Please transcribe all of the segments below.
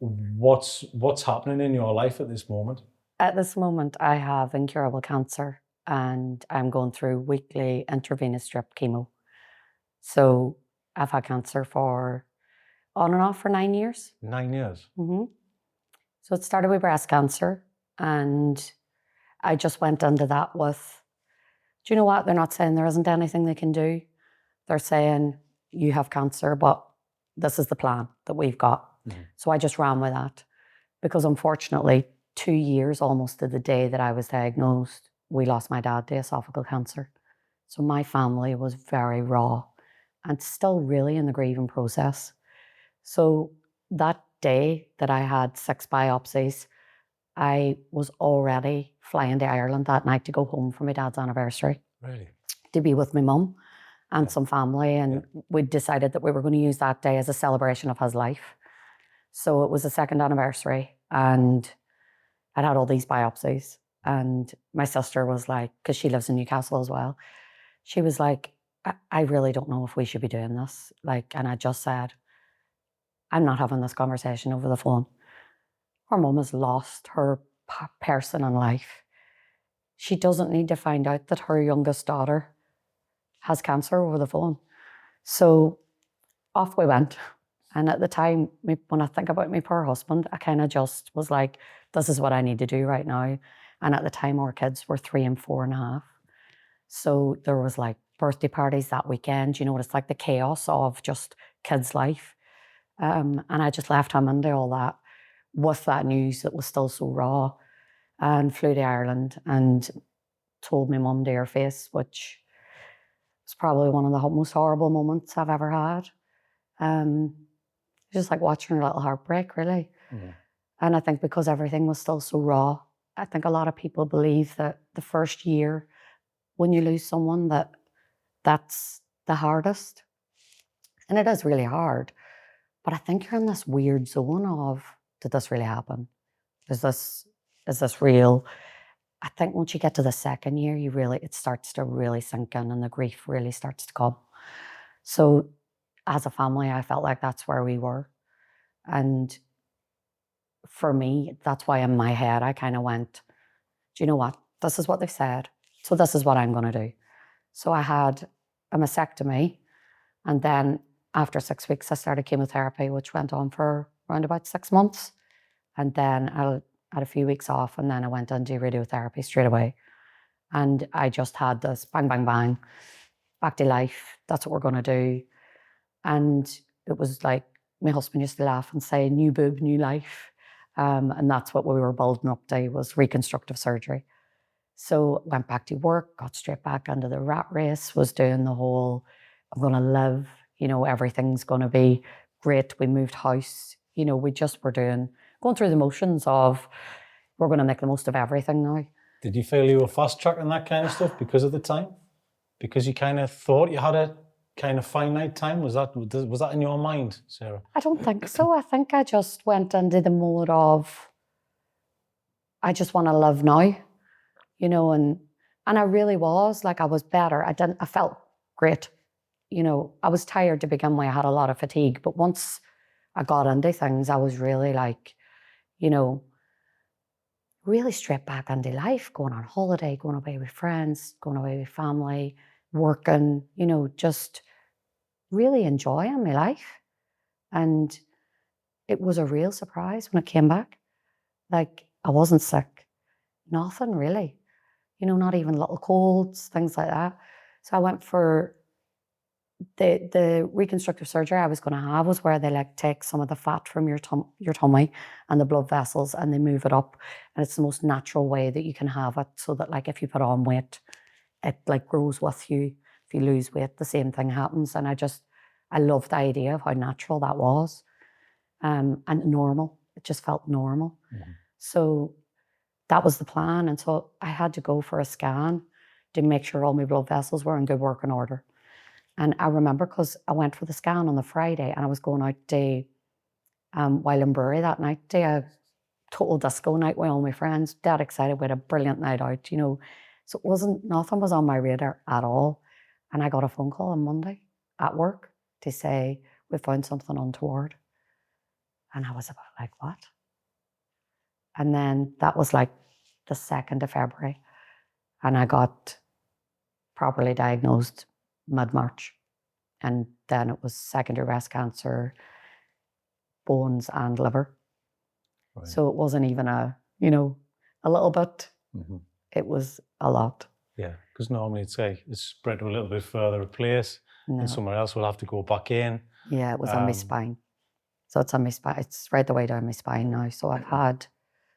What's happening in your life at this moment? At this moment, I have incurable cancer and I'm going through weekly intravenous drip chemo. So I've had cancer for on and off for 9 years. 9 years. hmm So it started with breast cancer, and I just went into that with, do you know what? They're not saying there isn't anything they can do. They're saying you have cancer, but this is the plan that we've got. So I just ran with that because unfortunately, 2 years almost to the day that I was diagnosed, we lost my dad to esophageal cancer. So my family was very raw and still really in the grieving process. So that day that I had 6 biopsies, I was already flying to Ireland that night to go home for my dad's anniversary. Really? To be with my mum and some family. And we decided that we were going to use that day as a celebration of his life. So it was the 2nd anniversary and I'd had all these biopsies. And my sister was like, because she lives in Newcastle as well, she was like, I really don't know if we should be doing this. And I just said, I'm not having this conversation over the phone. Her mum has lost her person in life. She doesn't need to find out that her youngest daughter has cancer over the phone. So off we went. And at the time, when I think about my poor husband, I kind of just was like, this is what I need to do right now. And at the time, our kids were 3 and 4.5. So there was like birthday parties that weekend. You know what it's like, the chaos of just kids' life. And I just left him into all that with that news that was still so raw, and flew to Ireland and told my mum to her face, which was probably one of the most horrible moments I've ever had. Just like watching her little heartbreak, really. And I think because everything was still so raw, I think a lot of people believe that the first year when you lose someone, that's the hardest. And it is really hard. But I think you're in this weird zone of, did this really happen? Is this real? I think once you get to the 2nd year, it starts to really sink in and the grief really starts to come. So as a family, I felt like that's where we were. And for me, that's why in my head, I kind of went, do you know what? This is what they've said. So this is what I'm going to do. So I had a mastectomy. And then after 6 weeks, I started chemotherapy, which went on for around about 6 months. And then I had a few weeks off, and then I went into radiotherapy straight away. And I just had this bang, bang, bang, back to life. That's what we're going to do. And it was like, my husband used to laugh and say, new boob, new life. And that's what we were building up to, was reconstructive surgery. So went back to work, got straight back into the rat race, was doing the whole, I'm going to live, everything's going to be great. We moved house, we just were going through the motions of, we're going to make the most of everything now. Did you feel you were fast tracking that kind of stuff because of the time? Because you kind of thought you had a kind of finite time? Was that in your mind, Sarah? I don't think so. I think I just went into the mode of, I just want to live now, and I really was, I was better. I felt great. I was tired to begin with. I had a lot of fatigue, but once I got into things, I was really really straight back into life, going on holiday, going away with friends, going away with family, working, just really enjoying my life. And it was a real surprise when it came back. I wasn't sick, nothing really, not even little colds, things like that. So I went for the reconstructive surgery I was going to have, was where they take some of the fat from your tummy and the blood vessels, and they move it up. And it's the most natural way that you can have it, so that if you put on weight, it grows with you. If you lose weight, the same thing happens. And I loved the idea of how natural that was, and normal. It just felt normal. So that was the plan. And so I had to go for a scan to make sure all my blood vessels were in good working order. And I remember, because I went for the scan on the Friday and I was going out to Wylandbury that night, to a total disco night with all my friends, dead excited. We had a brilliant night out, So nothing was on my radar at all. And I got a phone call on Monday at work to say, we found something untoward. And I was about like, what? And then that was like the 2nd of February. And I got properly diagnosed mid-March. And then it was secondary breast cancer, bones and liver. Right. So it wasn't even a little bit. Mm-hmm. It was a lot. Yeah, because normally it's spread to a little bit further a place, and somewhere else will have to go back in. Yeah, it was on my spine. So it's on my spine. It's right the way down my spine now. So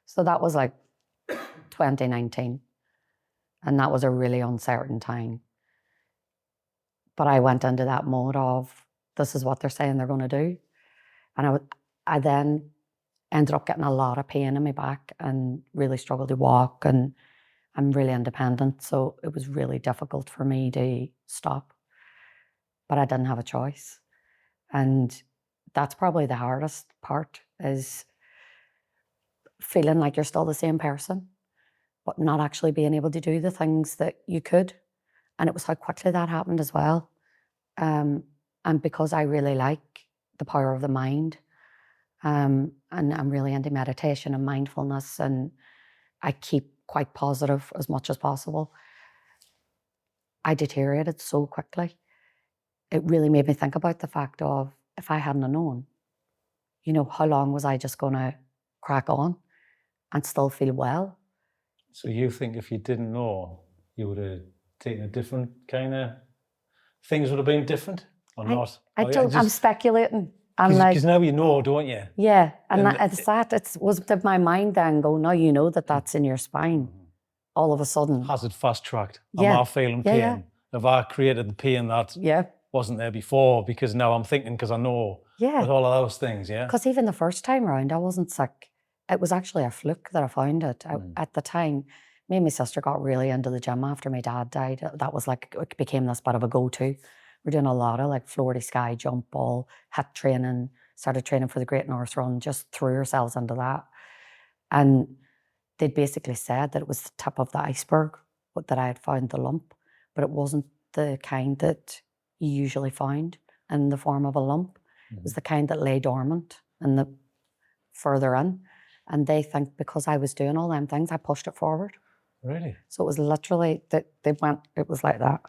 so that was like 2019. And that was a really uncertain time. But I went into that mode of, this is what they're saying they're going to do. And I then ended up getting a lot of pain in my back and really struggled to walk, and I'm really independent. So it was really difficult for me to stop. But I didn't have a choice. And that's probably the hardest part, is feeling like you're still the same person, but not actually being able to do the things that you could. And it was how quickly that happened as well. And because I really like the power of the mind, and I'm really into meditation and mindfulness, and I keep quite positive as much as possible, I deteriorated so quickly. It really made me think about the fact of, if I hadn't known, how long was I just going to crack on and still feel well? So you think if you didn't know, you would have taken a different things would have been different or not? I'm speculating. I'm because now you know, don't you? Yeah, and it was my mind then go, now you know that's in your spine. All of a sudden. Has it fast-tracked? Yeah. Am I feeling pain? Yeah. Have I created the pain that wasn't there before? Because now I'm thinking, because I know with all of those things, yeah? Because even the first time around, I wasn't sick. It was actually a fluke that I found it. At the time, me and my sister got really into the gym after my dad died. That was like, it became this bit of a go-to. We're doing a lot of like floor to sky jump, ball, HIIT training, started training for the Great North Run, just threw ourselves into that. And they'd basically said that it was the tip of the iceberg, that I had found the lump, but it wasn't the kind that you usually find in the form of a lump. It was the kind that lay dormant and the further in. And they think because I was doing all them things, I pushed it forward. Really? So it was literally that it was like that.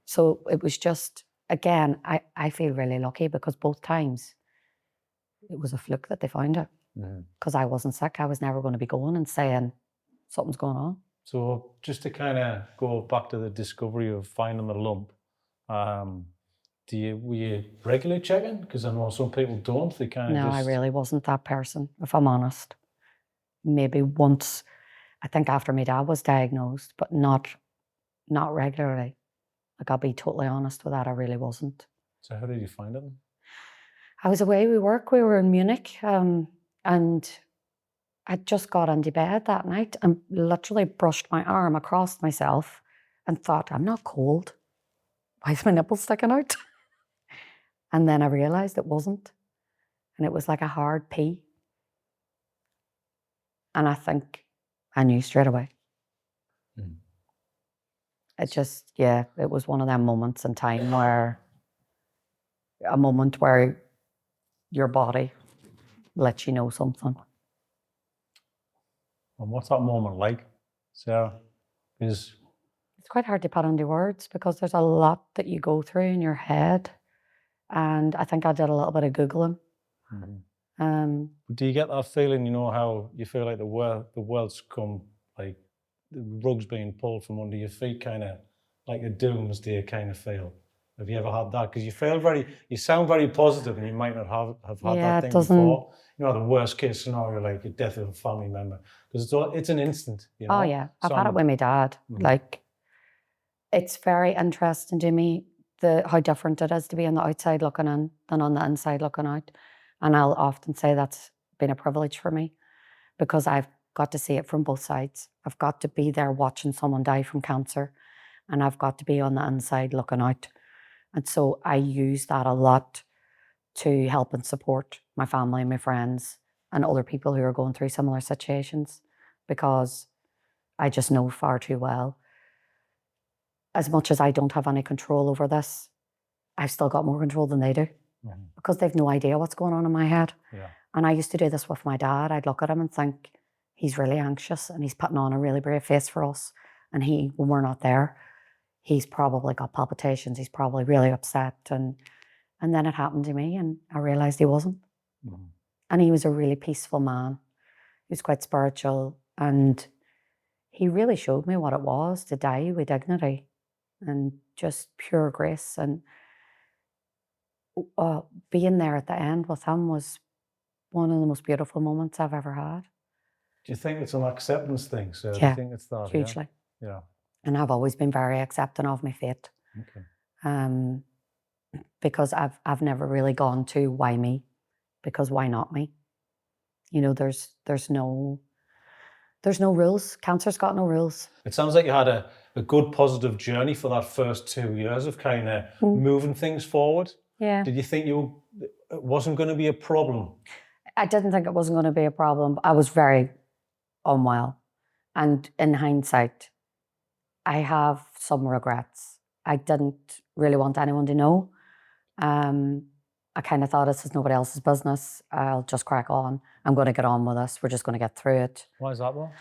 So it was just, again, I feel really lucky because both times it was a fluke that they found it. Because I wasn't sick. I was never going to be going and saying something's going on. So just to kind of go back to the discovery of finding the lump, were you regularly checking? Because I know some people don't. They No, I really wasn't that person, if I'm honest. Maybe once, I think after my dad was diagnosed, but not regularly. Like, I'll be totally honest with that, I really wasn't. So how did you find it? I was away with work. We were in Munich, and I just got into bed that night and literally brushed my arm across myself and thought, I'm not cold. Why is my nipple sticking out? And then I realized it wasn't. And it was like a hard pee. And I think I knew straight away. It just, it was one of them moments in time where, a moment where your body lets you know something. And what's that moment like, Sarah? It's quite hard to put into words because there's a lot that you go through in your head. And I think I did a little bit of Googling. Do you get that feeling, how you feel like the world's come, like the rug's being pulled from under your feet, kind of like a doomsday kind of feel? Have you ever had that? Because you sound very positive, and you might not have had that thing before. The worst case scenario, like the death of a family member, because it's an instant. Oh yeah, I've had it with my dad. Like, it's very interesting to me how different it is to be on the outside looking in than on the inside looking out. And I'll often say that's been a privilege for me because I've got to see it from both sides. I've got to be there watching someone die from cancer, and I've got to be on the inside looking out. And so I use that a lot to help and support my family and my friends and other people who are going through similar situations, because I just know far too well. As much as I don't have any control over this, I've still got more control than they do, because they've no idea what's going on in my head. Yeah. And I used to do this with my dad. I'd look at him and think, he's really anxious and he's putting on a really brave face for us. And when we're not there, he's probably got palpitations. He's probably really upset. And then it happened to me and I realized he wasn't. Mm-hmm. And he was a really peaceful man. He was quite spiritual. And he really showed me what it was to die with dignity and just pure grace. And being there at the end with him was one of the most beautiful moments I've ever had. Do you think it's an acceptance thing? So yeah, do you think it's that? Hugely. Yeah. And I've always been very accepting of my fate. Okay. Because I've never really gone to why me, because why not me? You know, there's no rules. Cancer's got no rules. It sounds like you had a good positive journey for that first 2 years of kind of moving things forward. Yeah. Did you think it wasn't going to be a problem? I didn't think it wasn't going to be a problem. I was very unwell. And in hindsight, I have some regrets. I didn't really want anyone to know. I kind of thought this is nobody else's business. I'll just crack on. I'm going to get on with this. We're just going to get through it. Why is that, Well?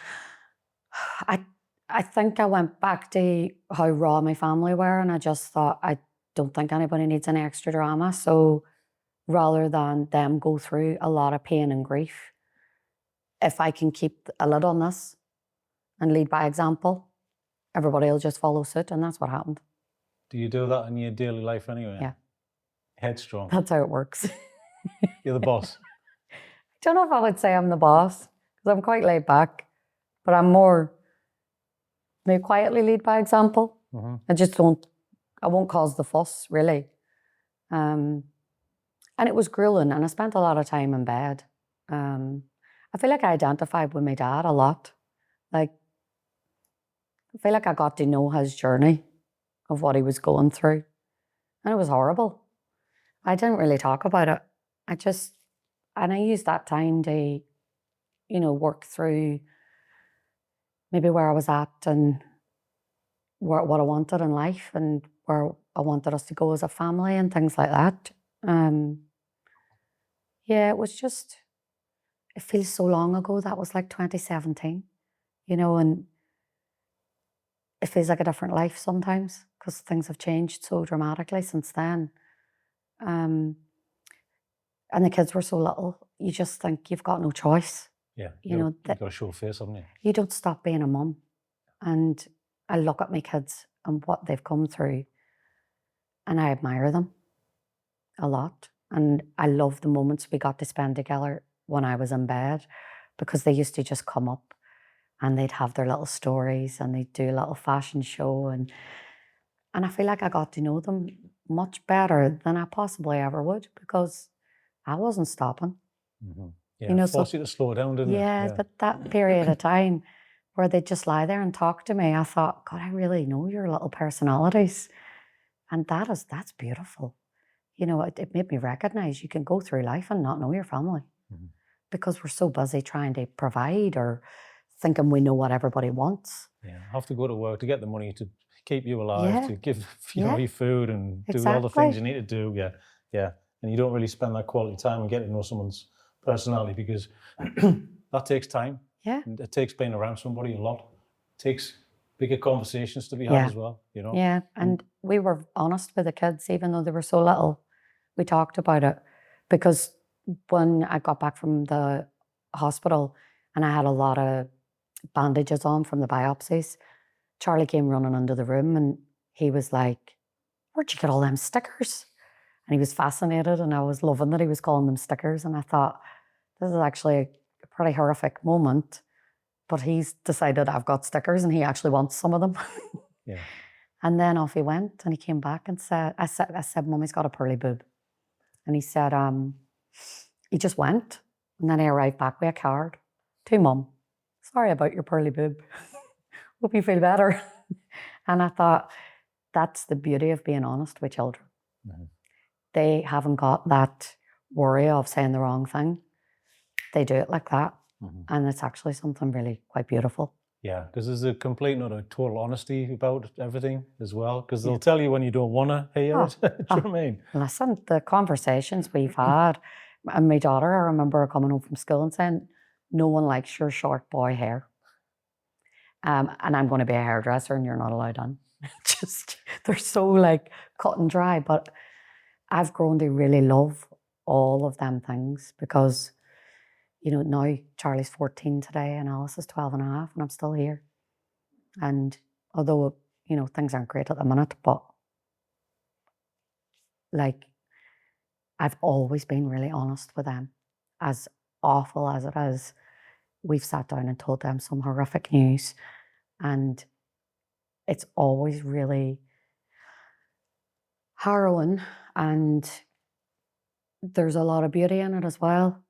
I think I went back to how raw my family were, and I just thought, I don't think anybody needs any extra drama. So rather than them go through a lot of pain and grief, if I can keep a lid on this and lead by example, everybody will just follow suit, and that's what happened. Do you do that in your daily life anyway? Yeah. Headstrong. That's how it works. You're the boss. I don't know if I would say I'm the boss, because I'm quite laid back, but I'm more, may quietly lead by example. Mm-hmm. I won't cause the fuss, really. And it was grueling, and I spent a lot of time in bed. I feel like I identified with my dad a lot. Like, I feel like I got to know his journey of what he was going through. And it was horrible. I didn't really talk about it. I used that time to, work through maybe where I was at and what I wanted in life and where I wanted us to go as a family and things like that. It feels so long ago. That was like 2017, and it feels like a different life sometimes because things have changed so dramatically since then. And the kids were so little, you just think you've got no choice. Yeah, you've got to show a face, haven't you? You don't stop being a mum. And I look at my kids and what they've come through, and I admire them a lot. And I love the moments we got to spend together when I was in bed, because they used to just come up and they'd have their little stories and they'd do a little fashion show. And I feel like I got to know them much better than I possibly ever would, because I wasn't stopping. Mm-hmm. Yeah, forced you to slow down, didn't it? Yeah, but that period of time where they'd just lie there and talk to me, I thought, God, I really know your little personalities. And that's beautiful. It made me recognize you can go through life and not know your family, because we're so busy trying to provide or thinking we know what everybody wants. Yeah, have to go to work to get the money to keep you alive, to give you food and do all the things you need to do. Yeah. And you don't really spend that quality time and get to know someone's personality, because that takes time. Yeah. And it takes being around somebody a lot. It takes bigger conversations to be had as well, Yeah, and we were honest with the kids, even though they were so little. We talked about it, because when I got back from the hospital and I had a lot of bandages on from the biopsies, Charlie came running into the room and he was like, "Where'd you get all them stickers?" And he was fascinated, and I was loving that he was calling them stickers. And I thought, this is actually a pretty horrific moment, but he's decided I've got stickers and he actually wants some of them. Yeah. And then off he went, and he came back and said, I said, "Mummy's got a pearly boob." And he said, he just went. And then I arrived back with a card to Mum. "Sorry about your pearly boob. Hope you feel better." And I thought, that's the beauty of being honest with children. Mm-hmm. They haven't got that worry of saying the wrong thing. They do it like that. Mm-hmm. And it's actually something really quite beautiful. Yeah, because there's a complete, not a total honesty about everything as well, because they'll tell you when you don't want to hear it. Do you know what I mean? Listen, the conversations we've had, And my daughter, I remember her coming home from school and saying, no one likes your short boy hair. And I'm going to be a hairdresser and you're not allowed on. Just, they're so like cut and dry. But I've grown to really love all of them things because, you know, now Charlie's 14 today and Alice is 12 and a half and I'm still here. And although, you know, things aren't great at the minute, but like, I've always been really honest with them. As awful as it is, we've sat down and told them some horrific news. And it's always really harrowing. And there's a lot of beauty in it as well.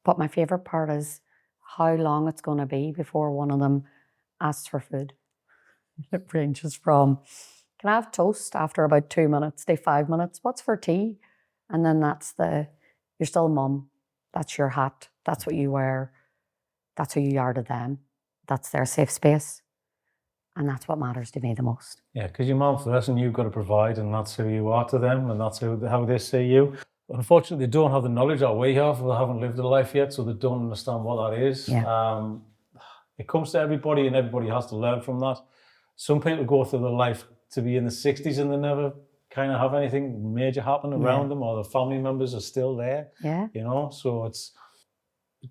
But my favourite part is how long it's going to be before one of them asks for food. It ranges from, can I have toast after about 2 minutes, to 5 minutes? What's for tea? And then you're still mum. That's your hat. That's what you wear. That's who you are to them. That's their safe space. And that's what matters to me the most. Yeah, because your mum first and you've got to provide, and that's who you are to them, and that's how they see you. Unfortunately, they don't have the knowledge that we have. They haven't lived a life yet, so they don't understand what that is. Yeah. It comes to everybody, and everybody has to learn from that. Some people go through their life to be in the 60s and they never kind of have anything major happen around them, or the family members are still there. Yeah. You know, so it's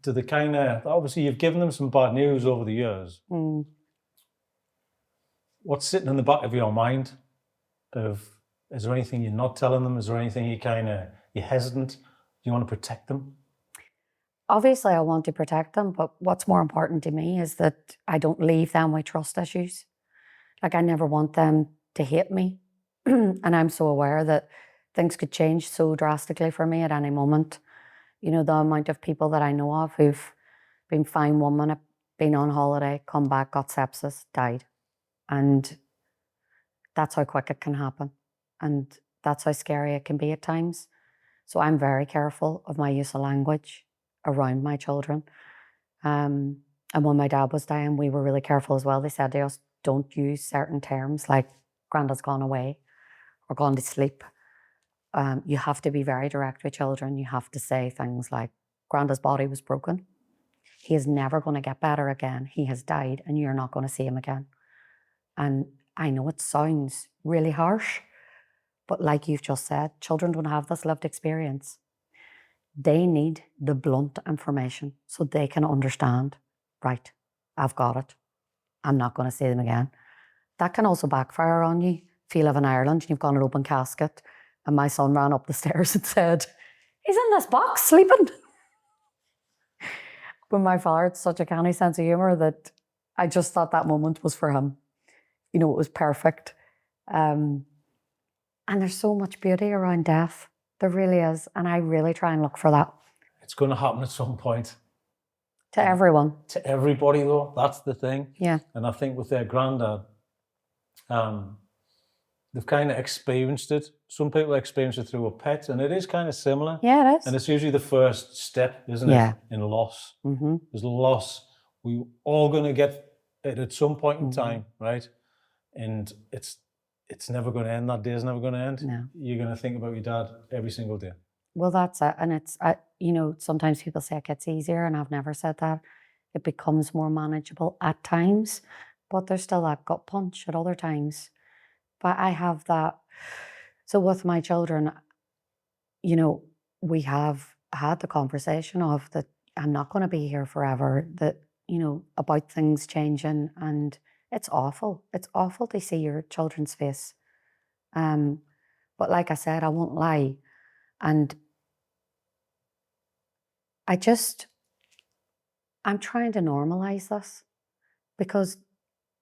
to the kind of, obviously you've given them some bad news over the years. What's sitting in the back of your mind? Is there anything you're not telling them? Is there anything you're hesitant? Do you want to protect them? Obviously, I want to protect them, but what's more important to me is that I don't leave them with trust issues. Like, I never want them to hate me. And I'm so aware that things could change so drastically for me at any moment. You know, the amount of people that I know of who've been fine 1 minute, been on holiday, come back, got sepsis, died. And that's how quick it can happen. And that's how scary it can be at times. So I'm very careful of my use of language around my children. And when my dad was dying, we were really careful as well. They said to us, don't use certain terms like Granda's gone away or gone to sleep. You have to be very direct with children. You have to say things like, Granda's body was broken. He is never going to get better again. He has died and you're not going to see him again. And I know it sounds really harsh, but like you've just said, children don't have this lived experience. They need the blunt information so they can understand, right, I've got it. I'm not going to see them again. That can also backfire on you. If you live in Ireland and you've got an open casket and my son ran up the stairs and said, he's in this box sleeping. But my father had such a canny sense of humour that I just thought that moment was for him. You know, it was perfect. And there's so much beauty around death. There really is. And I really try and look for that. It's going to happen at some point. To everyone. To everybody, though. That's the thing. Yeah. And I think with their granddad, they've kind of experienced it. Some people experience it through a pet, and it is kind of similar. Yeah, it is. And it's usually the first step, isn't it, in loss. There's loss. We're all going to get it at some point in time, right? And it's never going to end. That day is never going to end. No. You're going to think about your dad every single day. Well, that's it. And it's, you know, sometimes people say it gets easier, and I've never said that. It becomes more manageable at times, but there's still that gut punch at other times. But I have that. So with my children, you know, we have had the conversation of that I'm not going to be here forever, that, you know, about things changing, and it's awful. It's awful to see your children's face. But like I said, I won't lie. And I'm trying to normalize this because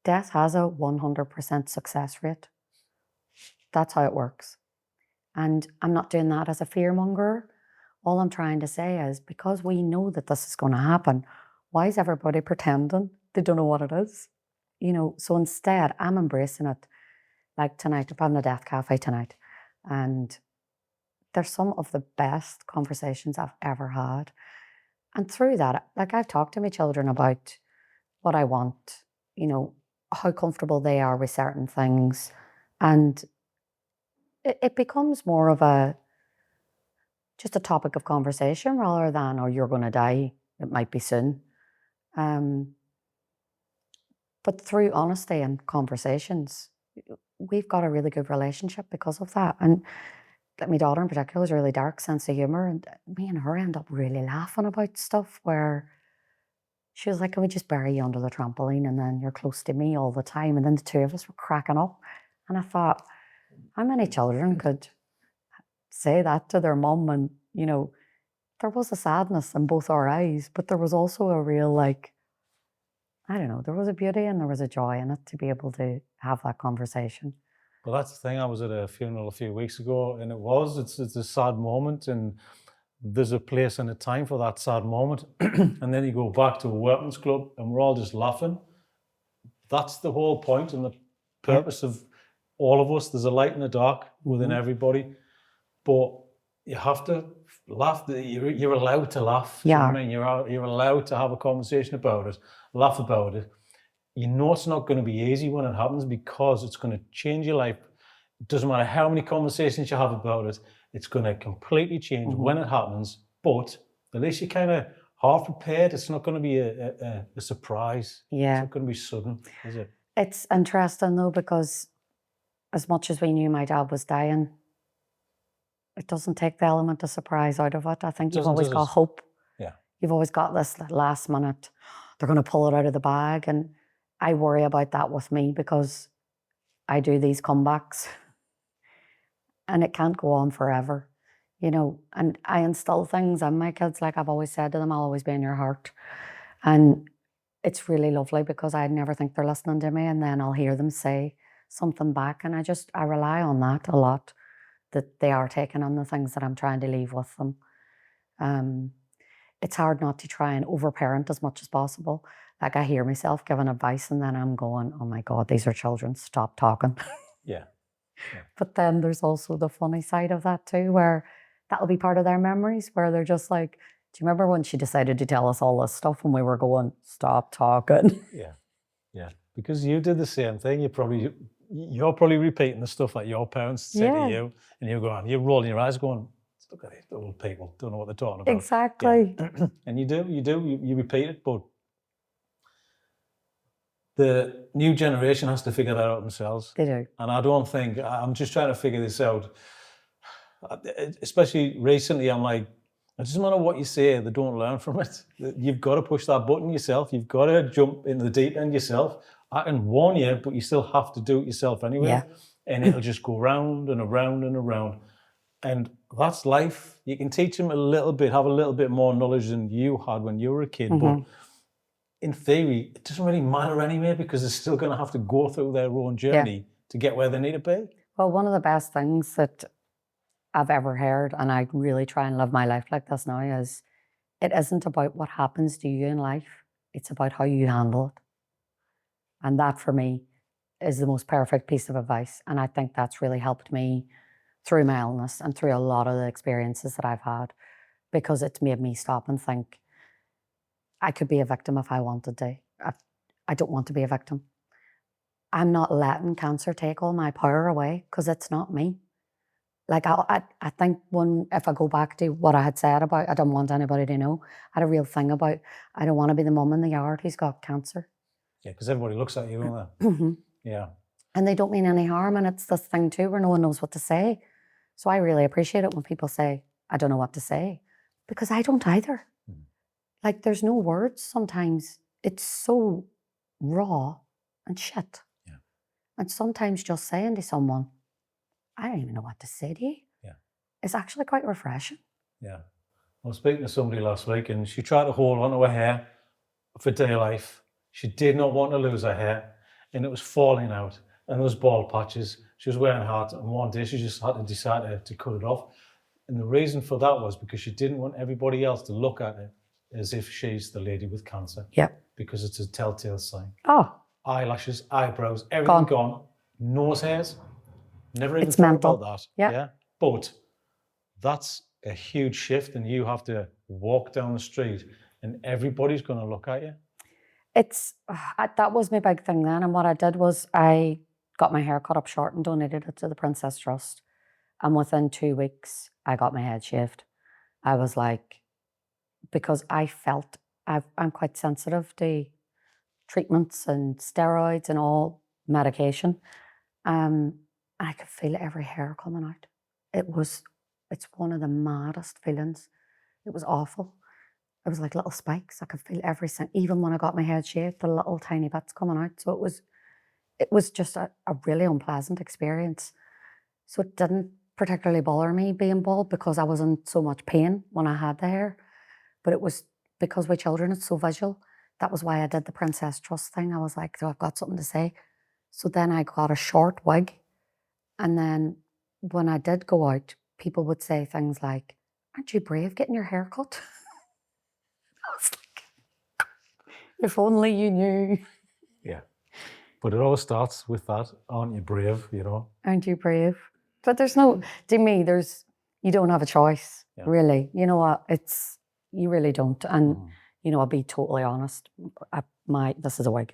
death has a 100% success rate. That's how it works. And I'm not doing that as a fearmonger. All I'm trying to say is, because we know that this is going to happen, why is everybody pretending they don't know what it is? You know, so instead, I'm embracing it. Like tonight, I'm having a death cafe tonight. And there's some of the best conversations I've ever had. And through that, like, I've talked to my children about what I want, you know, how comfortable they are with certain things. And it becomes more of a just a topic of conversation rather than, oh, you're going to die, it might be soon. But through honesty and conversations, we've got a really good relationship because of that. And like my daughter in particular has a really dark sense of humor, and me and her end up really laughing about stuff where she was like, can we just bury you under the trampoline and then you're close to me all the time? And then the two of us were cracking up. And I thought, how many children could say that to their mum? And, you know, there was a sadness in both our eyes, but there was also a real, like, I don't know, there was a beauty and there was a joy in it to be able to have that conversation. Well, that's the thing. I was at a funeral a few weeks ago, and it's a sad moment, and there's a place and a time for that sad moment. And then you go back to a workman's club and we're all just laughing. That's the whole point and the purpose of all of us. There's a light in the dark within everybody, but you have to laugh. You're allowed to laugh. Yeah. You know what I mean? You're allowed to have a conversation about it, laugh about it. You know it's not going to be easy when it happens because it's going to change your life. It doesn't matter how many conversations you have about it, it's going to completely change when it happens. But at least you're kind of half prepared. It's not going to be a surprise. Yeah. It's not going to be sudden, is it? It's interesting though, because as much as we knew my dad was dying, it doesn't take the element of surprise out of it. I think you've always got hope. Yeah. You've always got this last minute, they're going to pull it out of the bag. And I worry about that with me because I do these comebacks and it can't go on forever, you know, and I instill things in my kids. Like I've always said to them, I'll always be in your heart. And it's really lovely because I never think they're listening to me. And then I'll hear them say something back. And I rely on that a lot, that they are taking on the things that I'm trying to leave with them. It's hard not to try and overparent as much as possible. Like I hear myself giving advice and then I'm going, oh my God, these are children, stop talking. Yeah. But then there's also the funny side of that too, where that'll be part of their memories, where they're just like, do you remember when she decided to tell us all this stuff and we were going, stop talking? Yeah. Yeah. Because you did the same thing. You're probably repeating the stuff that your parents said to you, and you're rolling your eyes going, look at it, the old people don't know what they're talking about. Exactly. Yeah. And you repeat it, but the new generation has to figure that out themselves. They do. And I don't think, I'm just trying to figure this out. Especially recently, I'm like, it doesn't matter what you say, they don't learn from it. You've got to push that button yourself. You've got to jump into the deep end yourself. I can warn you, but you still have to do it yourself anyway. Yeah. And it'll just go round and around and around. And that's life. You can teach them a little bit, have a little bit more knowledge than you had when you were a kid. But in theory, it doesn't really matter anyway, because they're still going to have to go through their own journey to get where they need to be. Well, one of the best things that I've ever heard, and I really try and live my life like this now, is it isn't about what happens to you in life. It's about how you handle it. And that for me is the most perfect piece of advice. And I think that's really helped me through my illness and through a lot of the experiences that I've had, because it's made me stop and think, I could be a victim if I wanted to. I don't want to be a victim. I'm not letting cancer take all my power away, because it's not me. Like I think if I go back to what I had said about, I don't want anybody to know, I had a real thing about, I don't want to be the mum in the yard who's got cancer. Yeah, because everybody looks at you, don't they? Yeah. And they don't mean any harm. And it's this thing too, where no one knows what to say. So I really appreciate it when people say, I don't know what to say, because I don't either. Like there's no words sometimes. It's so raw and shit. Yeah. And sometimes just saying to someone, I don't even know what to say to you. Yeah. It's actually quite refreshing. Yeah. I was speaking to somebody last week and she tried to hold on to her hair for dear life. She did not want to lose her hair and it was falling out and there was bald patches. She was wearing hard and one day she just had to decide to cut it off. And the reason for that was because she didn't want everybody else to look at it as if she's the lady with cancer. Yeah. Because it's a telltale sign. Oh. Eyelashes, eyebrows, everything gone. Nose hairs. Never even thought about that. Yeah. But that's a huge shift and you have to walk down the street and everybody's going to look at you. That was my big thing then. And what I did was I got my hair cut up short and donated it to the Princess Trust. And within 2 weeks, I got my head shaved. I was like, because I felt I'm quite sensitive to treatments and steroids and all medication. I could feel every hair coming out. It's one of the maddest feelings. It was awful. It was like little spikes. I could feel even when I got my head shaved, the little tiny bits coming out. So it was just a really unpleasant experience. So it didn't particularly bother me being bald because I was in so much pain when I had the hair. But it was because with children, it's so visual. That was why I did the Princess Trust thing. I was like, so I've got something to say. So then I got a short wig. And then when I did go out, people would say things like, aren't you brave getting your hair cut? I was like, if only you knew. Yeah. But it all starts with that, aren't you brave, Aren't you brave? But to me, you don't have a choice, really. You know what? You really don't. And, I'll be totally honest. This is a wig.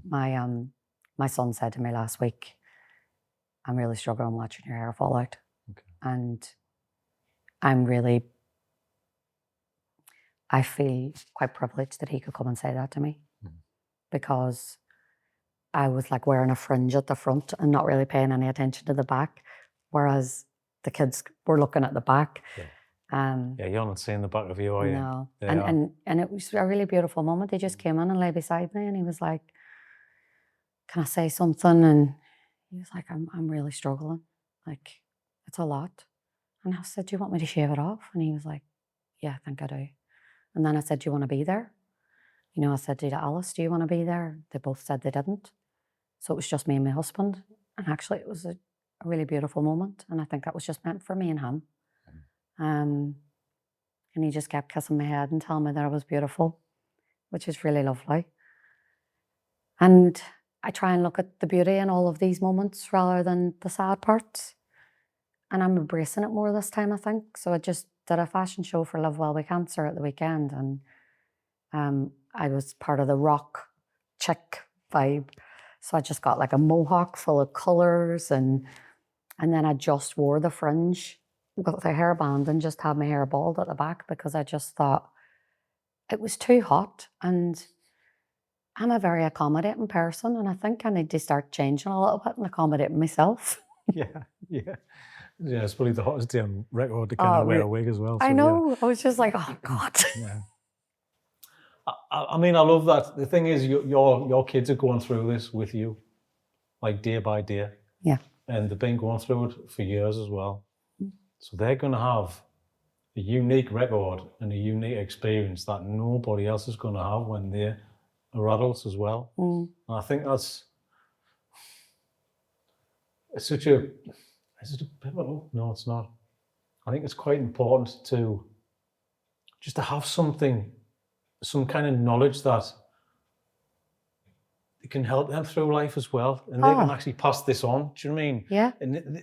My son said to me last week, I'm really struggling watching your hair fall out. Okay. And I feel quite privileged that he could come and say that to me, because I was like wearing a fringe at the front and not really paying any attention to the back, whereas the kids were looking at the back. Yeah, you're not seeing the back of you, are you? No. And it was a really beautiful moment. He just came in and lay beside me and he was like, can I say something? And he was like, I'm really struggling. Like, it's a lot. And I said, do you want me to shave it off? And he was like, yeah, I think I do. And then I said, do you want to be there? I said to Alice, do you want to be there? They both said they didn't. So it was just me and my husband. And actually it was a really beautiful moment. And I think that was just meant for me and him. And he just kept kissing my head and telling me that I was beautiful, which is really lovely. And I try and look at the beauty in all of these moments rather than the sad parts. And I'm embracing it more this time, I think. So I just did a fashion show for Live Well with Cancer at the weekend. And I was part of the rock chick vibe. So I just got like a mohawk full of colors. And then I just wore the fringe with a hairband and just had my hair bald at the back because I just thought it was too hot. And I'm a very accommodating person, and I think I need to start changing a little bit and accommodating myself. Yeah. It's probably the hottest day on record to kind of wear a wig as well. So, I know. I was just like, oh God. Yeah. I mean, I love that. The thing is, your kids are going through this with you, like day by day. Yeah. And they've been going through it for years as well. So they're going to have a unique record and a unique experience that nobody else is going to have when they are adults as well. And I think is it pivotal? No, it's not. I think it's quite important to have some kind of knowledge that it can help them through life as well, and they can actually pass this on. Do you know what I mean? Yeah. And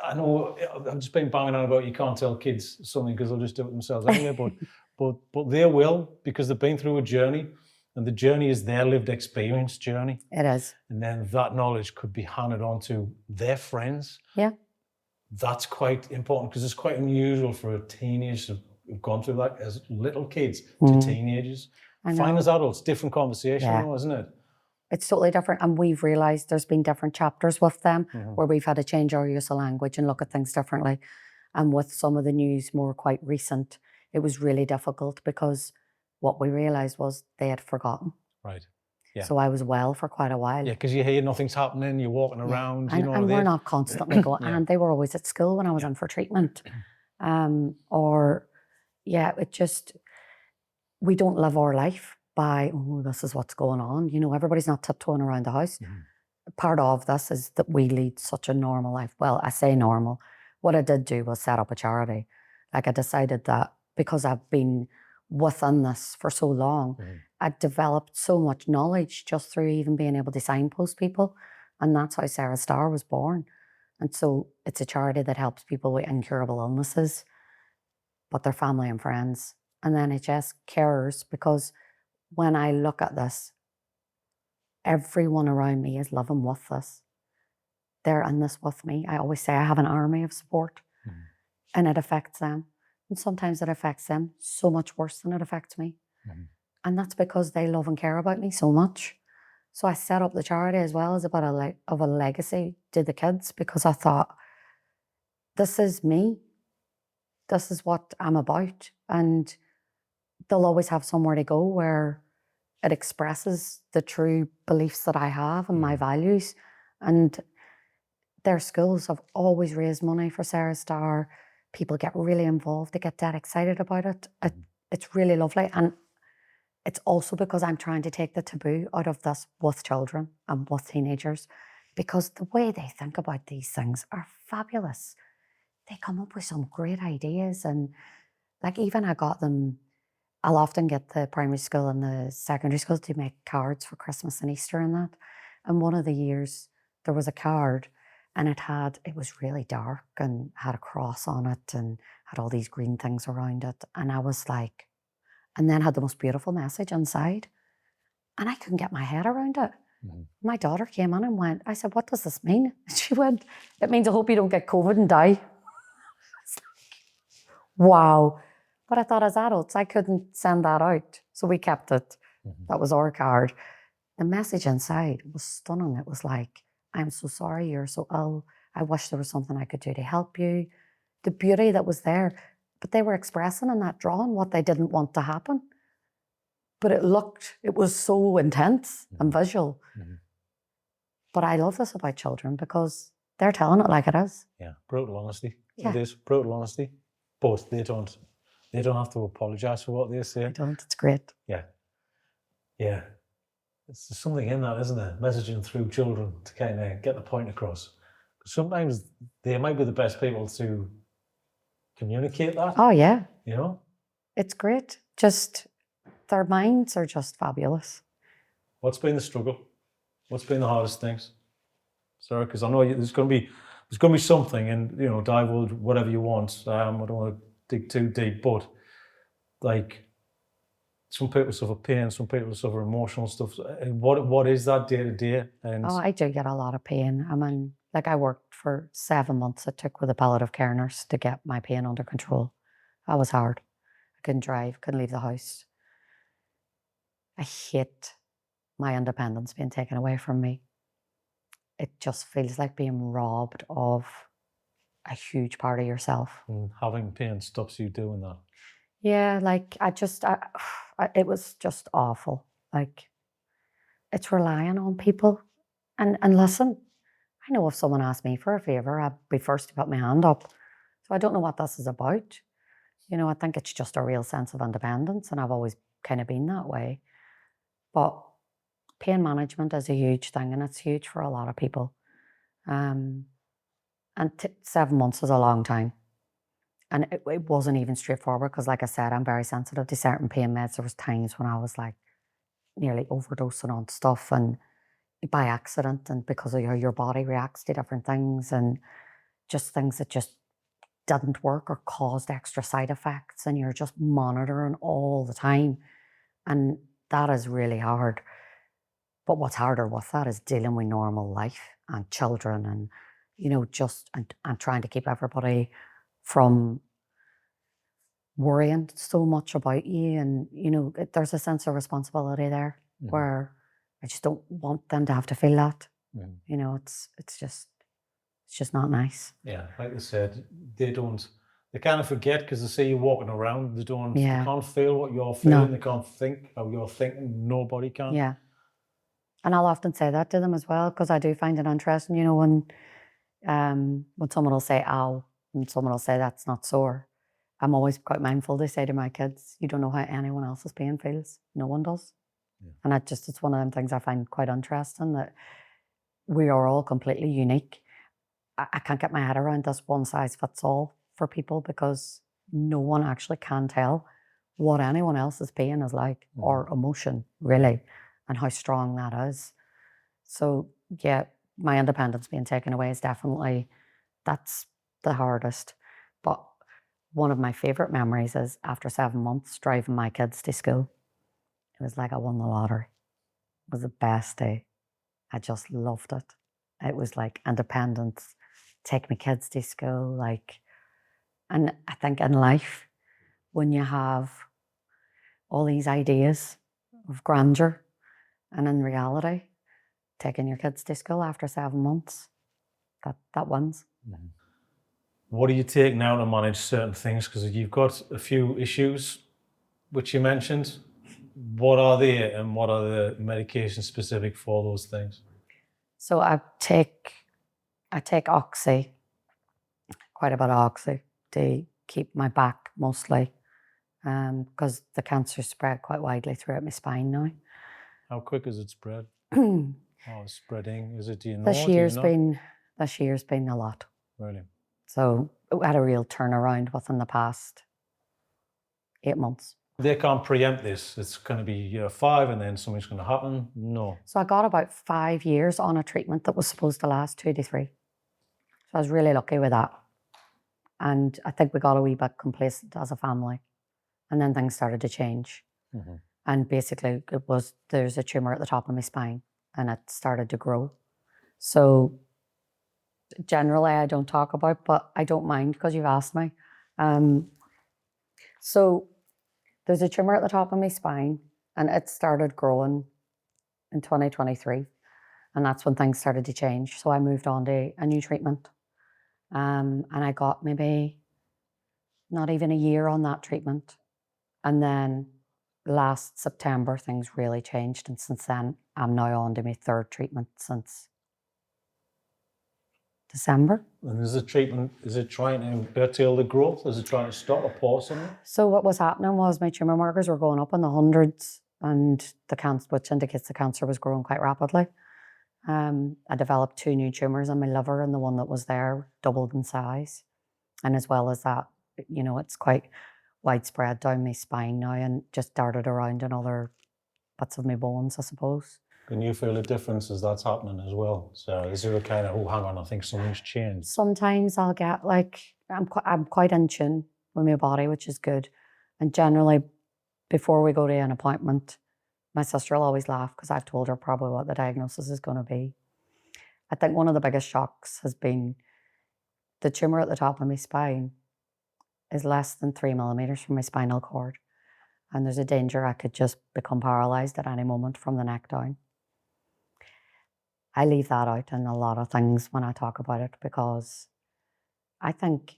I know I've just been banging on about you can't tell kids something because they'll just do it themselves anyway. but they will, because they've been through a journey, and the journey is their lived experience journey. It is. And then that knowledge could be handed on to their friends. Yeah. That's quite important because it's quite unusual for a teenager who've gone through that as little kids to teenagers. Fine, as adults, different conversation, though, isn't it? It's totally different. And we've realised there's been different chapters with them where we've had to change our use of language and look at things differently. And with some of the news more quite recent, it was really difficult because what we realised was they had forgotten. Right. Yeah. So I was well for quite a while. Yeah, because you hear nothing's happening, you're walking around, and we're not constantly going. And they were always at school when I was in for treatment. We don't live our life by, this is what's going on. Everybody's not tiptoeing around the house. Part of this is that we lead such a normal life. Well, I say normal. What I did do was set up a charity. Like I decided that because I've been within this for so long, I developed so much knowledge just through even being able to signpost people. And that's how Sarah Star was born. And so it's a charity that helps people with incurable illnesses, but their family and friends. And the NHS cares because when I look at this, everyone around me is living with this. They're in this with me. I always say I have an army of support and it affects them. And sometimes it affects them so much worse than it affects me. And that's because they love and care about me so much. So I set up the charity as well as a bit of a legacy to the kids, because I thought, this is me. This is what I'm about. And they'll always have somewhere to go where it expresses the true beliefs that I have and my values. And their schools have always raised money for Sarah Star. People get really involved. They get that excited about it. It's really lovely. And it's also because I'm trying to take the taboo out of this with children and with teenagers, because the way they think about these things are fabulous. They come up with some great ideas. And like, even I'll often get the primary school and the secondary school to make cards for Christmas and Easter and that. And one of the years there was a card, and it was really dark and had a cross on it and had all these green things around it. And I was like, and then had the most beautiful message inside. And I couldn't get my head around it. My daughter came in and went, I said, what does this mean? And she went, it means I hope you don't get COVID and die. Wow. But I thought, as adults, I couldn't send that out. So we kept it. That was our card. The message inside was stunning. It was like, I'm so sorry you're so ill. I wish there was something I could do to help you. The beauty that was there. But they were expressing in that drawing what they didn't want to happen. But it was so intense and visual. But I love this about children because they're telling it like it is. Yeah, brutal honesty. Yeah. It is brutal honesty. But they don't have to apologise for what they say. They don't. It's great. Yeah. Yeah. There's something in that, isn't there? Messaging through children to kind of get the point across. Sometimes they might be the best people to communicate that. Oh, yeah. You know? It's great. Just, their minds are just fabulous. What's been the struggle? What's been the hardest things? Sarah, because I know there's going to be something, and, you know, dive whatever you want. I don't want to dig too deep, but like, some people suffer pain, some people suffer emotional stuff. What is that day to day? Oh, I do get a lot of pain. I mean, like, I worked for 7 months. It took with a palliative care nurse to get my pain under control. That was hard. I couldn't drive, couldn't leave the house. I hate my independence being taken away from me. It just feels like being robbed of a huge part of yourself. And having pain stops you doing that. Yeah, like, it was just awful. Like, it's relying on people. And listen, I know if someone asked me for a favour, I'd be first to put my hand up. So I don't know what this is about. You know, I think it's just a real sense of independence, and I've always kind of been that way. But pain management is a huge thing, and it's huge for a lot of people. And 7 months is a long time. And it wasn't even straightforward because, like I said, I'm very sensitive to certain pain meds. There was times when I was like nearly overdosing on stuff, and by accident, and because of your body reacts to different things, and just things that just didn't work or caused extra side effects, and you're just monitoring all the time. And that is really hard. But what's harder with that is dealing with normal life and children, and, you know, and trying to keep everybody from worrying so much about you. And, you know, there's a sense of responsibility there where I just don't want them to have to feel that. You know, it's just not nice. Yeah, like I said, they kind of forget because they see you walking around. They can't feel what you're feeling. No. They can't think how you're thinking. Nobody can. Yeah. And I'll often say that to them as well, because I do find it interesting, you know, when someone will say, ow, and someone will say, that's not sore. I'm always quite mindful to say to my kids, you don't know how anyone else's pain feels. No one does. Yeah. And it's one of them things I find quite interesting, that we are all completely unique. I can't get my head around this one size fits all for people, because no one actually can tell what anyone else's pain is like, or emotion, really, and how strong that is. So, yeah, my independence being taken away is definitely, that's the hardest. But one of my favourite memories is after 7 months driving my kids to school. It was like I won the lottery. It was the best day. I just loved it. It was like independence, take my kids to school, like, and I think in life, when you have all these ideas of grandeur, and in reality, taking your kids to school after 7 months, that wins. What do you take now to manage certain things? Because you've got a few issues which you mentioned. What are they, and what are the medications specific for those things? So I take oxy, quite a bit of oxy, to keep my back mostly, because the cancer spread quite widely throughout my spine now. How quick is it spread? It's spreading. Is it? Do you know? This year's been a lot. Really? So we had a real turnaround within the past 8 months. They can't preempt this. It's going to be year 5 and then something's going to happen. No. So I got about 5 years on a treatment that was supposed to last 2 to 3. So I was really lucky with that. And I think we got a wee bit complacent as a family. And then things started to change. Mm-hmm. And basically there's a tumor at the top of my spine and it started to grow. So generally I don't talk about, but I don't mind because you've asked me. So there's a tumor at the top of my spine and it started growing in 2023. And that's when things started to change. So I moved on to a new treatment. And I got maybe not even a year on that treatment. And then last September, things really changed. And since then, I'm now on to my 3rd treatment since December. And is the treatment, is it trying to curtail the growth? Is it trying to stop or pause something? So what was happening was my tumor markers were going up in the hundreds and the cancer, which indicates the cancer was growing quite rapidly. I developed 2 new tumors in my liver and the one that was there doubled in size. And as well as that, it's quite widespread down my spine now and just darted around in other bits of my bones, I suppose. Can you feel a difference as that's happening as well? So is there a kind of, oh, hang on, I think something's changed? Sometimes I'll get I'm quite in tune with my body, which is good. And generally, before we go to an appointment, my sister will always laugh because I've told her probably what the diagnosis is going to be. I think one of the biggest shocks has been the tumor at the top of my spine is less than 3 millimeters from my spinal cord. And there's a danger I could just become paralyzed at any moment from the neck down. I leave that out in a lot of things when I talk about it because I think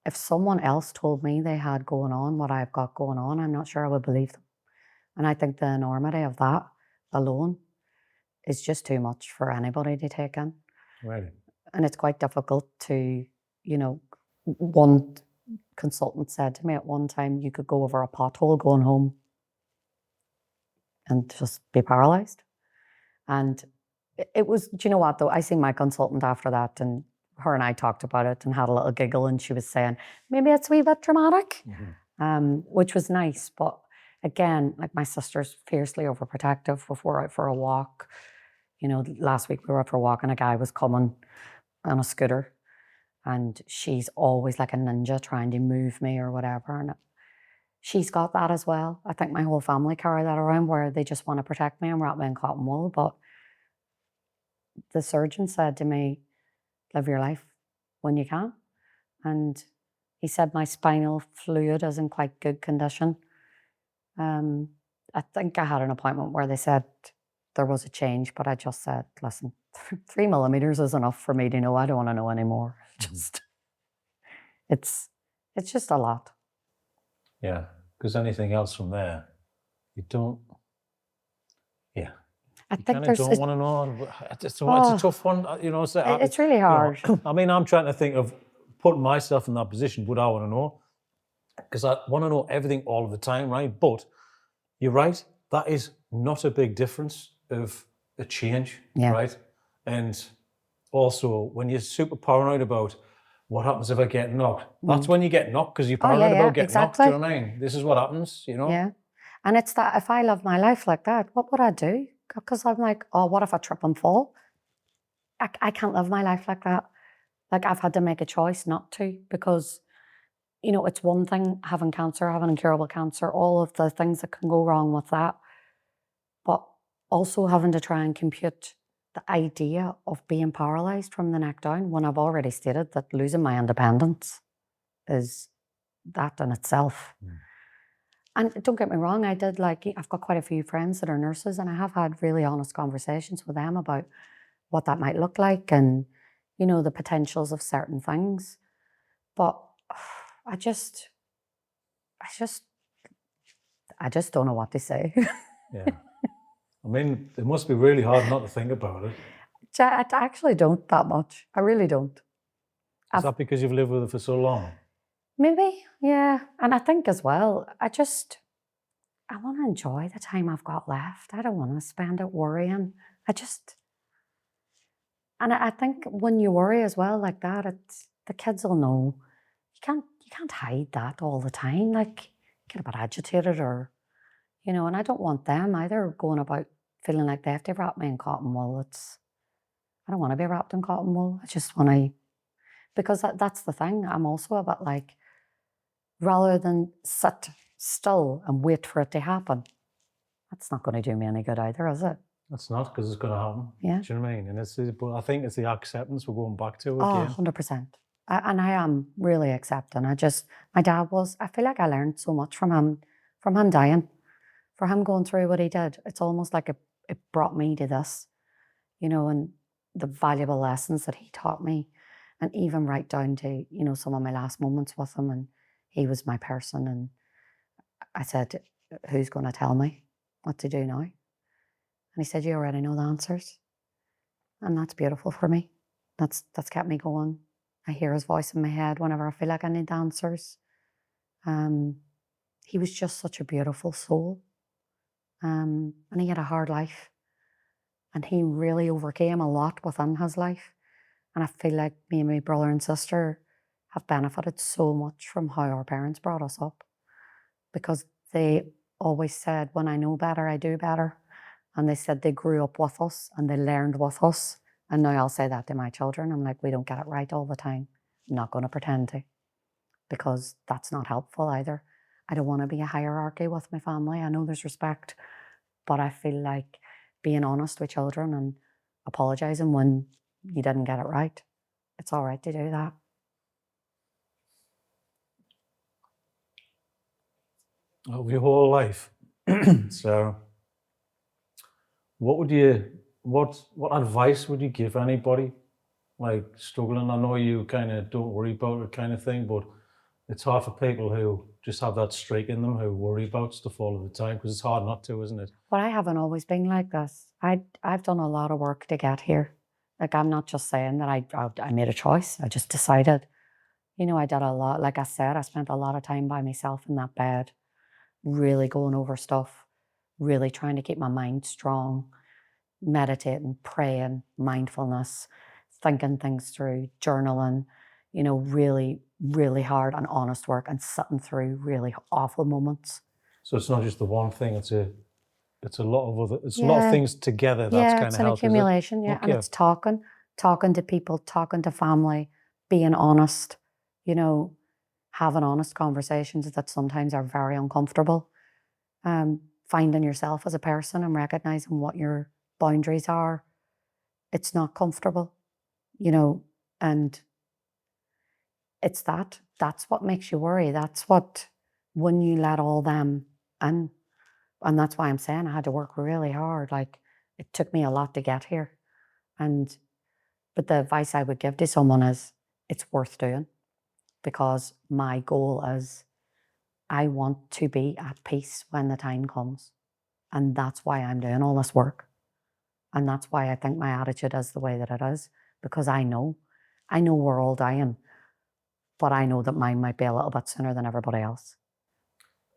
if someone else told me they had going on what I've got going on, I'm not sure I would believe them. And I think the enormity of that alone is just too much for anybody to take in. Right. And it's quite difficult to, one consultant said to me at one time, you could go over a pothole going home and just be paralyzed. And it was, do you know what though? I seen my consultant after that and her and I talked about it and had a little giggle and she was saying, maybe it's a wee bit dramatic, which was nice. But again, like my sister's fiercely overprotective if we're out for a walk. Last week we were out for a walk and a guy was coming on a scooter and she's always like a ninja trying to move me or whatever. And she's got that as well. I think my whole family carry that around where they just want to protect me and wrap me in cotton wool. But the surgeon said to me, live your life when you can. And he said my spinal fluid is in quite good condition. I think I had an appointment where they said there was a change, but I just said, listen, 3 millimeters is enough for me to know. I don't want to know anymore. It's just a lot. Yeah, because anything else from there, you don't. Yeah. I you think don't want to know. It's a tough one, it's really hard. I mean, I'm trying to think of putting myself in that position. Would I want to know? Because I want to know everything all of the time, right? But you're right. That is not a big difference of a change, right? And also, when you're super paranoid about what happens if I get knocked, that's when you get knocked because you're paranoid about getting knocked. Do you know what I mean? This is what happens, Yeah. And it's that if I live my life like that, what would I do? Because I'm like, oh, what if I trip and fall? I can't live my life like that. Like I've had to make a choice not to because, it's one thing having cancer, having incurable cancer, all of the things that can go wrong with that. But also having to try and compute the idea of being paralyzed from the neck down when I've already stated that losing my independence is that in itself. And don't get me wrong, I've got quite a few friends that are nurses, and I have had really honest conversations with them about what that might look like and, the potentials of certain things. But I just don't know what to say. Yeah. I mean, it must be really hard not to think about it. I actually don't that much. I really don't. Is that because you've lived with it for so long? Maybe, yeah. And I think as well, I want to enjoy the time I've got left. I don't want to spend it worrying. And I think when you worry as well like that, the kids will know. You can't hide that all the time. Like, get a bit agitated or, and I don't want them either going about feeling like they have to wrap me in cotton wool. I don't want to be wrapped in cotton wool. I just want to, because that's the thing. I'm also a bit like, rather than sit still and wait for it to happen, that's not going to do me any good either, is it? That's not, because it's going to happen. Yeah. Do you know what I mean? But I think it's the acceptance we're going back to Oh, again. 100%. And I am really accepting. My dad I feel like I learned so much from him dying, for him going through what he did. It's almost like it brought me to this, and the valuable lessons that he taught me, and even right down to, some of my last moments with him. And he was my person. And I said, who's going to tell me what to do now? And he said, you already know the answers. And that's beautiful for me. That's kept me going. I hear his voice in my head whenever I feel like I need the answers. He was just such a beautiful soul. And he had a hard life. And he really overcame a lot within his life. And I feel like me and my brother and sister have benefited so much from how our parents brought us up. Because they always said, when I know better, I do better. And they said they grew up with us and they learned with us. And now I'll say that to my children. I'm like, we don't get it right all the time. I'm not going to pretend to, because that's not helpful either. I don't want to be a hierarchy with my family. I know there's respect, but I feel like being honest with children and apologising when you didn't get it right, it's all right to do that. Over your whole life. So what advice would you give anybody like struggling? I know you kind of don't worry about it kind of thing, but it's hard for people who just have that streak in them, who worry about stuff all of the time, because it's hard not to, isn't it? But I haven't always been like this. I've done a lot of work to get here. Like, I'm not just saying that I made a choice. I just decided. I did a lot. Like I said, I spent a lot of time by myself in that bed, really going over stuff, really trying to keep my mind strong, meditating, praying, mindfulness, thinking things through, journaling, really, really hard and honest work, and sitting through really awful moments. So it's not just the one thing, it's a lot of things together that's kind of helped. It's an accumulation, Okay. And it's talking to people, talking to family, being honest, having honest conversations that sometimes are very uncomfortable. Finding yourself as a person and recognizing what your boundaries are. It's not comfortable, and it's that's what makes you worry. That's what, when you let all them in. And that's why I'm saying I had to work really hard. Like, it took me a lot to get here. But the advice I would give to someone is, it's worth doing, because my goal is, I want to be at peace when the time comes. And that's why I'm doing all this work. And that's why I think my attitude is the way that it is, because I know we're all dying, but I know that mine might be a little bit sooner than everybody else.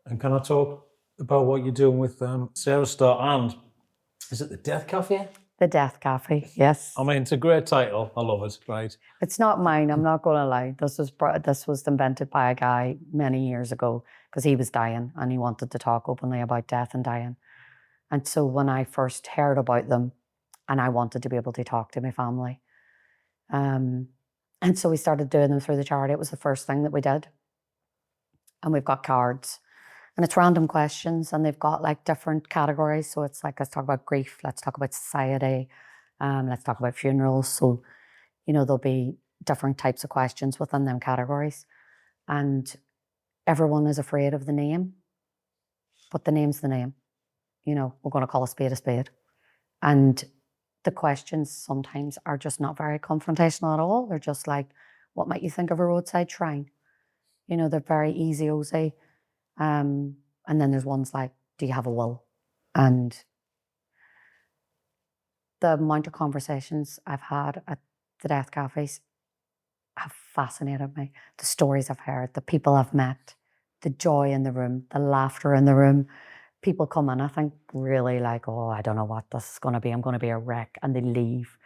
And can I talk about what you're doing with Sarah Star and, is it the Death Cafe? The Death Cafe, yes. I mean, it's a great title. I love it, right? It's not mine, I'm not going to lie. This was invented by a guy many years ago, because he was dying and he wanted to talk openly about death and dying. And so when I first heard about them, and I wanted to be able to talk to my family, and so we started doing them through the charity. It was the first thing that we did. And we've got cards, and it's random questions, and they've got like different categories. So it's like, let's talk about grief, let's talk about society, let's talk about funerals. So, there'll be different types of questions within them categories. And everyone is afraid of the name, but the name's the name. You know, we're going to call a spade a spade. And the questions sometimes are just not very confrontational at all. They're just like, what might you think of a roadside shrine? You know, they're very easy, Osy. And then there's ones like, do you have a will? And the amount of conversations I've had at the death cafes have fascinated me. The stories I've heard, the people I've met, the joy in the room, the laughter in the room. People come in, I think, really like, oh, I don't know what this is going to be. I'm going to be a wreck. And they leave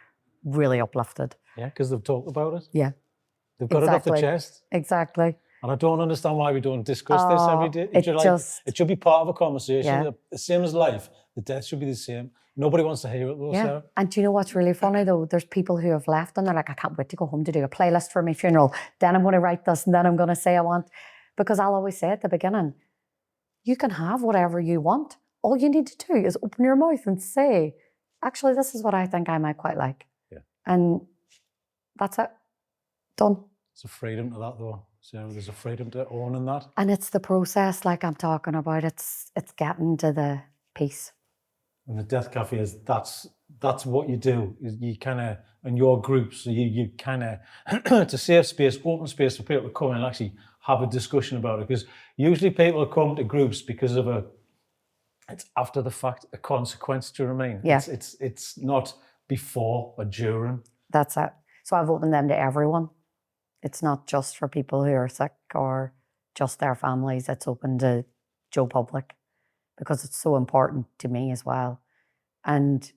really uplifted. Yeah, because they've talked about it. Yeah. They've got it off the chest. Exactly. And I don't understand why we don't discuss this every day. It should be part of a conversation. Yeah. The same as life. The death should be the same. Nobody wants to hear it though, Sarah. And do you know what's really funny though? There's people who have left and they're like, I can't wait to go home to do a playlist for my funeral. Then I'm going to write this and then I'm going to say I want. Because I'll always say at the beginning, you can have whatever you want. All you need to do is open your mouth and say, actually, this is what I think I might quite like. Yeah. And that's it. Done. There's a freedom to that though. So there's a freedom to owning that. And it's the process like I'm talking about. It's getting to the peace. And the death cafe is that's what you do. You kind of, in your groups, you kind of, it's a safe space, open space for people to come and actually have a discussion about it. Because usually people come to groups because of it's after the fact, a consequence, do you know what I mean? Yeah. It's not before or during. That's it. So I've opened them to everyone. It's not just for people who are sick or just their families. It's open to Joe Public because it's so important to me as well. And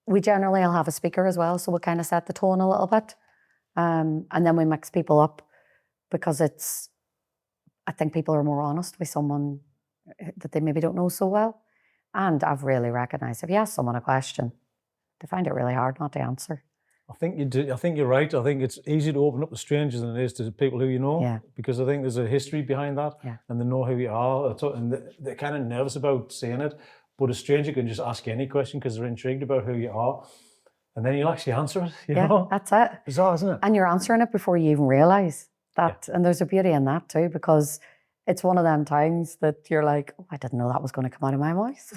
we generally will have a speaker as well, so we'll kind of set the tone a little bit. And then we mix people up because I think people are more honest with someone that they maybe don't know so well. And I've really recognised if you ask someone a question, they find it really hard not to answer. I think you do. I think you're right. I think it's easier to open up to strangers than it is to people who you know. Yeah. Because I think there's a history behind that. Yeah. And they know who you are. And they're kind of nervous about saying it. But a stranger can just ask you any question because they're intrigued about who you are. And then you'll actually answer it, you know? That's it. Bizarre, isn't it? And you're answering it before you even realise that. Yeah. And there's a beauty in that too, because it's one of them times that you're like, oh, I didn't know that was going to come out of my voice.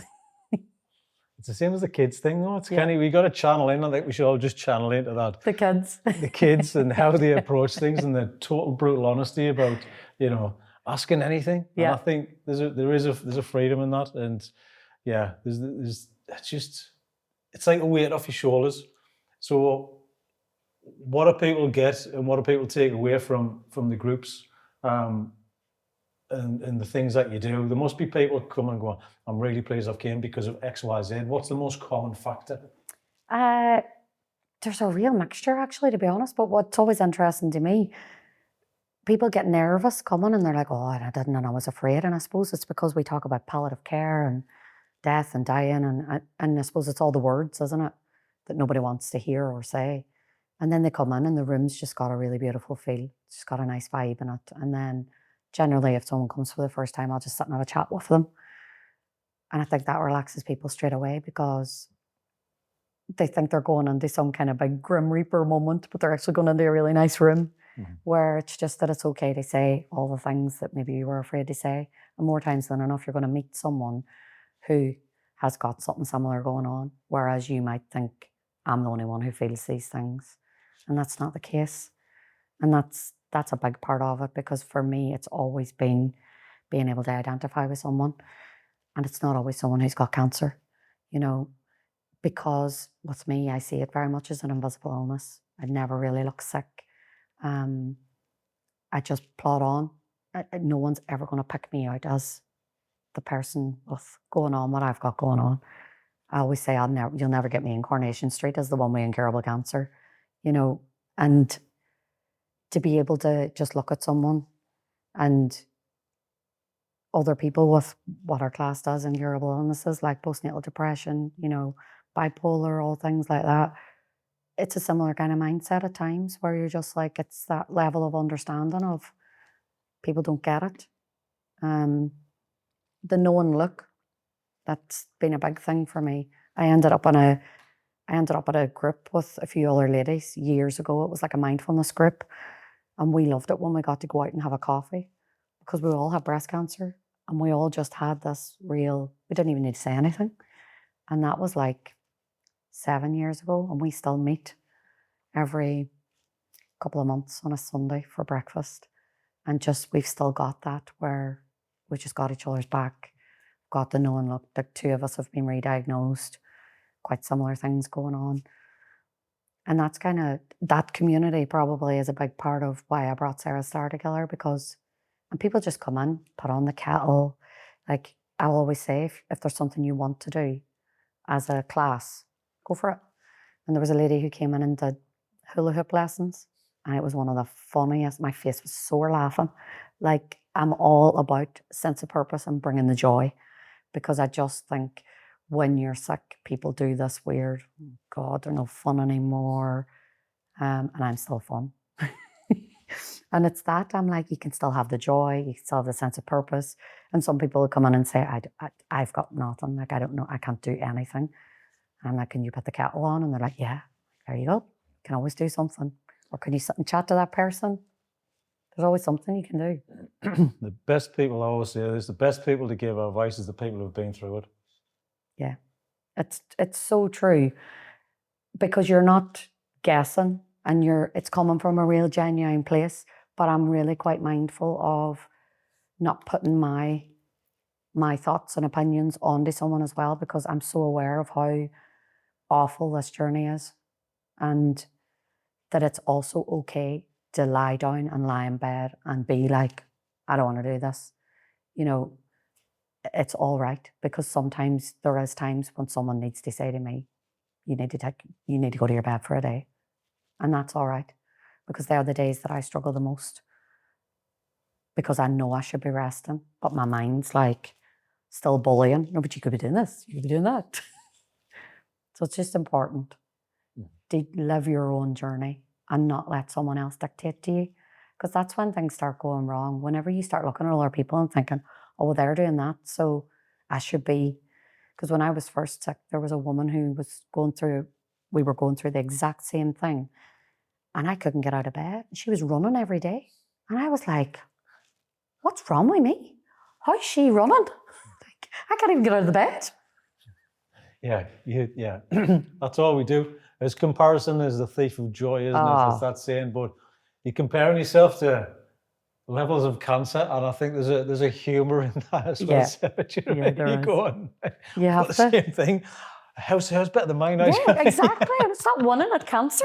It's the same as the kids thing, though. It's kind of, we got to channel in. I think we should all just channel into that. The kids. The kids and how they approach things and the total brutal honesty about, you know, asking anything. Yeah. And I think there's a freedom in that. And yeah, there's it's like a weight off your shoulders. So what do people get and what do people take away from the groups? And the things that you do, there must be people who come and go, I'm really pleased I've came because of X, Y, Z. What's the most common factor? There's a real mixture, actually, to be honest. But what's always interesting to me, people get nervous coming and they're like, oh, I didn't and I was afraid. And I suppose it's because we talk about palliative care and death and dying. And I suppose it's all the words, isn't it, that nobody wants to hear or say. And then they come in and the room's just got a really beautiful feel. It's just got a nice vibe in it. And then generally, if someone comes for the first time, I'll just sit and have a chat with them. And I think that relaxes people straight away because they think they're going into some kind of big Grim Reaper moment, but they're actually going into a really nice room where it's just that it's okay to say all the things that maybe you were afraid to say. And more times than enough, you're going to meet someone who has got something similar going on, whereas you might think, I'm the only one who feels these things. And that's not the case. And that's a big part of it, because for me, it's always been being able to identify with someone. And it's not always someone who's got cancer, you know, because with me, I see it very much as an invisible illness. I never really look sick. I just plod on. No one's ever going to pick me out as the person with going on what I've got going on. I always say, you'll never get me in Coronation Street as the one with incurable cancer, you know, and to be able to just look at someone and other people with what are classed as incurable illnesses like postnatal depression, you know, bipolar, all things like that. It's a similar kind of mindset at times where you're just like, it's that level of understanding of people don't get it. The no one look, that's been a big thing for me. I ended up at a group with a few other ladies years ago. It was like a mindfulness group. And we loved it when we got to go out and have a coffee, because we all have breast cancer, and we all just had this real, we didn't even need to say anything. And that was like 7 years ago, and we still meet every couple of months on a Sunday for breakfast. And just, we've still got that where we just got each other's back, got to know, and look, the two of us have been re-diagnosed, quite similar things going on. And that's kind of, that community probably is a big part of why I brought Sarah Star together, because, and people just come in, put on the kettle. Like, I'll always say, if there's something you want to do as a class, go for it. And there was a lady who came in and did hula hoop lessons, and it was one of the funniest. My face was sore laughing. Like, I'm all about sense of purpose and bringing the joy, because I just think when you're sick, people do this weird, God, they're no fun anymore. And I'm still fun. And it's that, I'm like, you can still have the joy, you can still have the sense of purpose. And some people will come in and say, I've got nothing, like, I don't know, I can't do anything. And I'm like, can you put the kettle on? And they're like, yeah, there you go. You can always do something. Or can you sit and chat to that person? There's always something you can do. The best people, I always say this, the best people to give advice is the people who've been through it. Yeah, it's so true, because you're not guessing, and it's coming from a real genuine place. But I'm really quite mindful of not putting my thoughts and opinions onto someone as well, because I'm so aware of how awful this journey is, and that it's also okay to lie down and lie in bed and be like, I don't want to do this. You know, it's all right, because sometimes there is times when someone needs to say to me, you need to go to your bed for a day. And that's all right, because they are the days that I struggle the most, because I know I should be resting, but my mind's like still bullying. No, but you could be doing this, you could be doing that. So it's just important to live your own journey and not let someone else dictate to you, because that's when things start going wrong. Whenever you start looking at other people and thinking, oh, well, they're doing that, so I should be. Because when I was first sick, there was a woman who was we were going through the exact same thing, and I couldn't get out of bed. She was running every day. And I was like, what's wrong with me? How's she running? Like, I can't even get out of the bed. Yeah. That's all we do. As comparison is the thief of joy, isn't it? It's that saying. But you're comparing yourself to levels of cancer, and I think there's a humour in that as well. Yeah, there is. Going, you have the same thing. How's better than mine? Yeah, exactly. And it's not winning at cancer.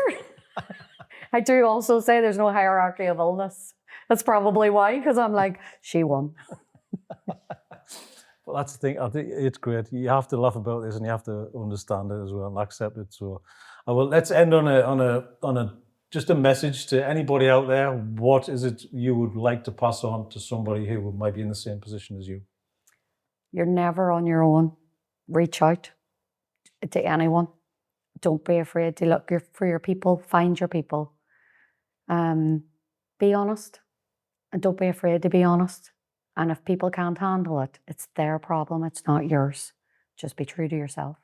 I do also say there's no hierarchy of illness. That's probably why, because I'm like, she won. Well, that's the thing. I think it's great. You have to laugh about this, and you have to understand it as well and accept it. So, well, let's end on a just a message to anybody out there. What is it you would like to pass on to somebody who might be in the same position as you? You're never on your own. Reach out to anyone. Don't be afraid to look for your people. Find your people. Be honest, and don't be afraid to be honest. And if people can't handle it, it's their problem. It's not yours. Just be true to yourself.